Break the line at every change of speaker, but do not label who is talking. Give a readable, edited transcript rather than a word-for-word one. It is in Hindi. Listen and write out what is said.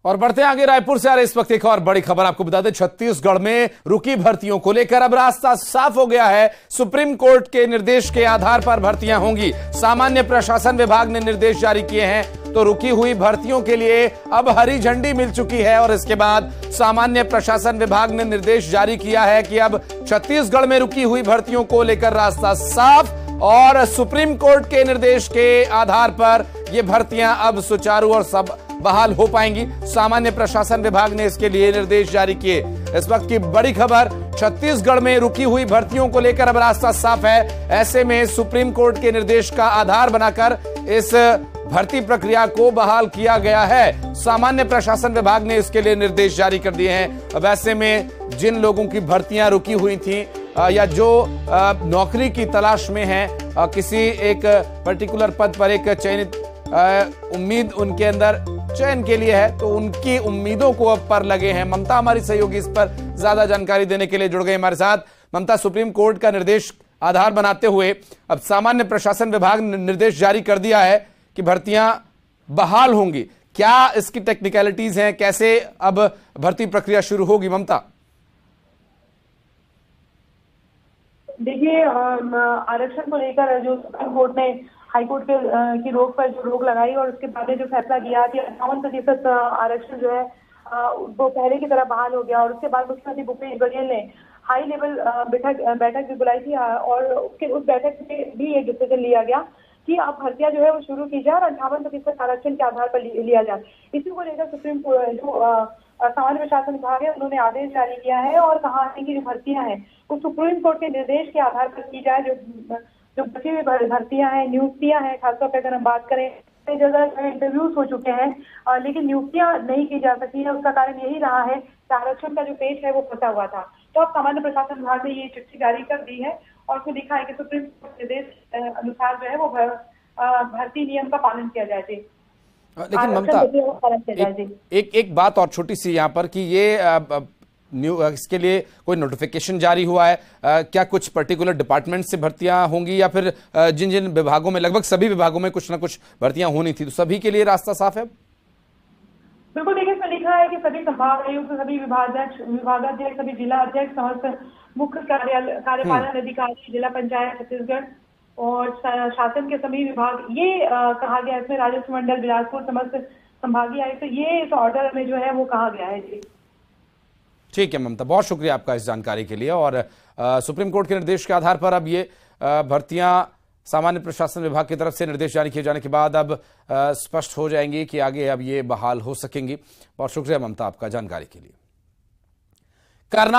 और बढ़ते आगे, रायपुर से आ रही इस वक्त एक और बड़ी खबर आपको बता दें। छत्तीसगढ़ में रुकी भर्तियों को लेकर अब रास्ता साफ हो गया है। सुप्रीम कोर्ट के निर्देश के आधार पर भर्तियां होंगी। सामान्य प्रशासन विभाग ने निर्देश जारी किए हैं, तो रुकी हुई भर्तियों के लिए अब हरी झंडी मिल चुकी है। और इसके बाद सामान्य प्रशासन विभाग ने निर्देश जारी किया है कि अब छत्तीसगढ़ में रुकी हुई भर्तियों को लेकर रास्ता साफ, और सुप्रीम कोर्ट के निर्देश के आधार पर ये भर्तियां अब सुचारू और सब बहाल हो पाएंगी। सामान्य प्रशासन विभाग ने इसके लिए निर्देश जारी किए। इस वक्त की बड़ी खबर, छत्तीसगढ़ में रुकी हुई भर्तियों को लेकर अब रास्ता साफ है। ऐसे में सुप्रीम कोर्ट के निर्देश का आधार बनाकर इस भर्ती प्रक्रिया को बहाल किया गया है। सामान्य प्रशासन विभाग ने इसके लिए निर्देश जारी कर दिए हैं। अब ऐसे में जिन लोगों की भर्तियां रुकी हुई थी या जो नौकरी की तलाश में हैं, किसी एक पर्टिकुलर पद पर एक चयनित उम्मीद उनके अंदर चयन के लिए है, तो उनकी उम्मीदों को अब पर लगे हैं। ममता हमारी सहयोगी इस पर ज्यादा जानकारी देने के लिए जुड़ गए हमारे साथ। ममता, सुप्रीम कोर्ट का निर्देश आधार बनाते हुए अब सामान्य प्रशासन विभाग ने निर्देश जारी कर दिया है कि भर्तियां बहाल होंगी। क्या इसकी टेक्निकलिटीज हैं, कैसे अब भर्ती प्रक्रिया शुरू होगी ममता?
देखिए, आरक्षण को लेकर जो सुप्रीम कोर्ट ने हाईकोर्ट की रोक पर जो रोक लगाई और उसके बाद जो फैसला किया कि 58% आरक्षण जो है वो पहले की तरह बहाल हो गया। और उसके बाद मुख्यमंत्री भूपेश बघेल ने हाई लेवल बैठक भी बुलाई थी, और उस बैठक में भी ये डिसीजन लिया गया कि अब भर्तियां जो है वो शुरू की जाए और 58% आरक्षण के आधार पर लिया जाए। इसी को लेकर सुप्रीम कोर्ट जो सामान्य प्रशासन विभाग है, उन्होंने आदेश जारी किया है और कहा है कि जो भर्तियां हैं वो सुप्रीम कोर्ट के निर्देश के आधार पर की जाए। जो बची हुई भर्तियां हैं, नियुक्तियां हैं, खासतौर पर अगर हम बात करें, कई जगह जो इंटरव्यूज हो चुके हैं, लेकिन नियुक्तियां नहीं की जा सकी है। उसका कारण यही रहा है कि आरक्षण का जो पेज है वो फंसा हुआ था। तो अब सामान्य प्रशासन विभाग ने ये चिट्ठी जारी कर दी है और उसमें लिखा है कि सुप्रीम कोर्ट निर्देश अनुसार जो है वो भर्ती नियम का पालन किया जाए।
लेकिन ममता, एक बात और छोटी सी यहाँ पर कि ये इसके लिए कोई नोटिफिकेशन जारी हुआ है? क्या कुछ पर्टिकुलर डिपार्टमेंट से भर्तियां होंगी, या फिर जिन जिन विभागों में, लगभग सभी विभागों में कुछ ना कुछ भर्तियां होनी थी, तो सभी के लिए रास्ता साफ है?
बिल्कुल, देखिए इसमें लिखा है कि सभी संभाग आयुक्त, सभी विभागाध्यक्ष, सभी जिला अध्यक्ष, समस्त मुख्य कार्यपालन अधिकारी, जिला पंचायत छत्तीसगढ़ और शासन के सभी विभाग, ये कहा गया। इसमें राजस्व मंडल बिलासपुर, समस्त संभागीय आयुक्त, ये इस ऑर्डर में जो है वो कहा गया है। जी
ठीक है ममता, बहुत शुक्रिया आपका इस जानकारी के लिए। और सुप्रीम कोर्ट के निर्देश के आधार पर अब ये भर्तियां सामान्य प्रशासन विभाग की तरफ से निर्देश जारी किए जाने के बाद अब स्पष्ट हो जाएंगी कि आगे अब ये बहाल हो सकेंगी। बहुत शुक्रिया ममता आपका जानकारी के लिए।